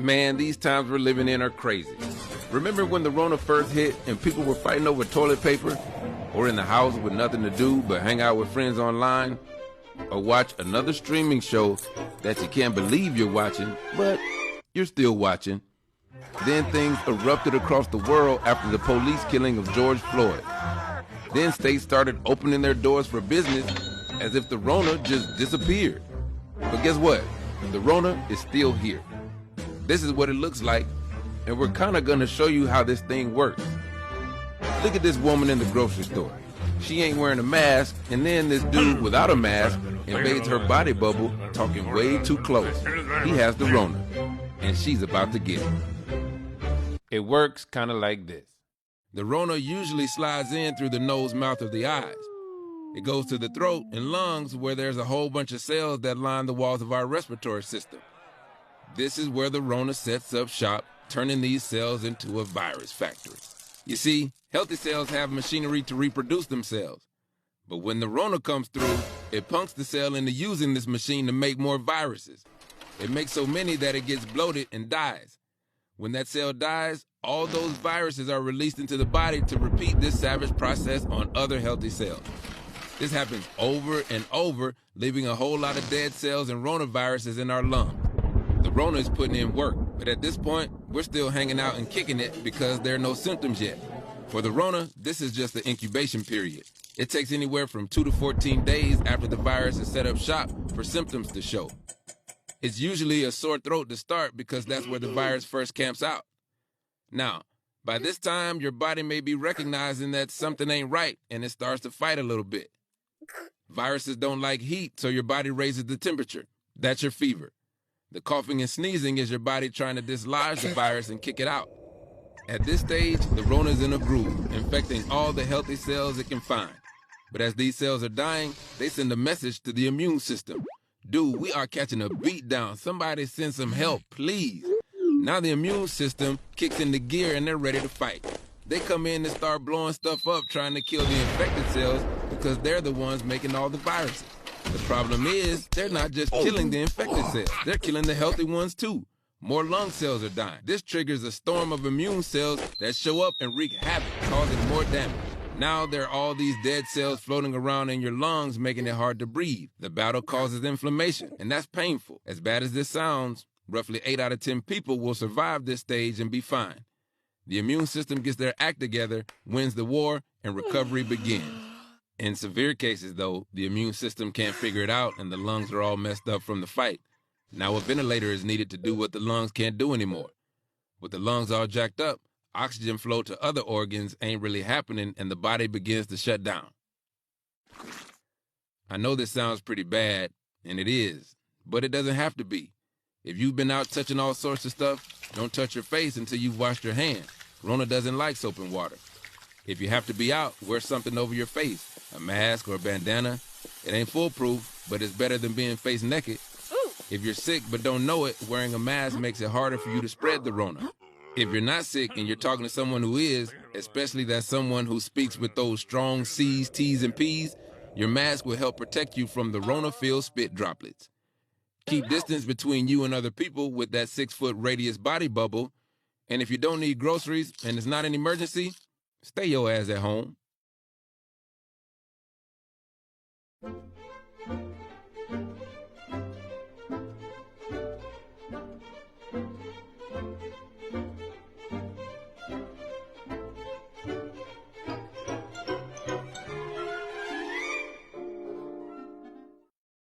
Man, these times we're living in are crazy. Remember when the Rona first hit and people were fighting over toilet paper? Or in the house with nothing to do but hang out with friends online? Or watch another streaming show that you can't believe you're watching, but you're still watching? Then things erupted across the world after the police killing of George Floyd. Then states started opening their doors for business as if the Rona just disappeared. But guess what? The Rona is still here. This is what it looks like, and we're kind of gonna show you how this thing works. Look at this woman in the grocery store. She ain't wearing a mask, and then this dude without a mask invades her body bubble, talking way too close. He has the Rona, and she's about to get it. It works kind of like this. The Rona usually slides in through the nose, mouth, or the eyes. It goes to the throat and lungs, where there's a whole bunch of cells that line the walls of our respiratory system. This is where the Rona sets up shop, turning these cells into a virus factory. You see, healthy cells have machinery to reproduce themselves. But when the Rona comes through, it punks the cell into using this machine to make more viruses. It makes so many that it gets bloated and dies. When that cell dies, all those viruses are released into the body to repeat this savage process on other healthy cells. This happens over and over, leaving a whole lot of dead cells and Ronaviruses in our lungs. The Rona is putting in work, but at this point, we're still hanging out and kicking it because there are no symptoms yet. For the Rona, this is just the incubation period. It takes anywhere from 2 to 14 days after the virus is set up shop for symptoms to show. It's usually a sore throat to start because that's where the virus first camps out. Now, by this time, your body may be recognizing that something ain't right and it starts to fight a little bit. Viruses don't like heat, so your body raises the temperature. That's your fever. The coughing and sneezing is your body trying to dislodge the virus and kick it out. At this stage, the Rona's in a groove, infecting all the healthy cells it can find. But as these cells are dying, they send a message to the immune system. Dude, we are catching a beat down. Somebody send some help, please. Now the immune system kicks into gear and they're ready to fight. They come in and start blowing stuff up, trying to kill the infected cells because they're the ones making all the viruses. The problem is, they're not just killing the infected cells, they're killing the healthy ones too. More lung cells are dying. This triggers a storm of immune cells that show up and wreak havoc, causing more damage. Now there are all these dead cells floating around in your lungs, making it hard to breathe. The battle causes inflammation, and that's painful. As bad as this sounds, roughly 8 out of 10 people will survive this stage and be fine. The immune system gets their act together, wins the war, and recovery begins. In severe cases, though, the immune system can't figure it out and the lungs are all messed up from the fight. Now a ventilator is needed to do what the lungs can't do anymore. With the lungs all jacked up, oxygen flow to other organs ain't really happening and the body begins to shut down. I know this sounds pretty bad, and it is, but it doesn't have to be. If you've been out touching all sorts of stuff, don't touch your face until you've washed your hands. Rona doesn't like soap and water. If you have to be out, wear something over your face, a mask or a bandana. It ain't foolproof, but it's better than being face naked. If you're sick but don't know it, wearing a mask makes it harder for you to spread the Rona. If you're not sick and you're talking to someone who is, especially that someone who speaks with those strong C's, T's, and P's, your mask will help protect you from the Rona-filled spit droplets. Keep distance between you and other people with that 6-foot radius body bubble. And if you don't need groceries and it's not an emergency, stay your ass at home.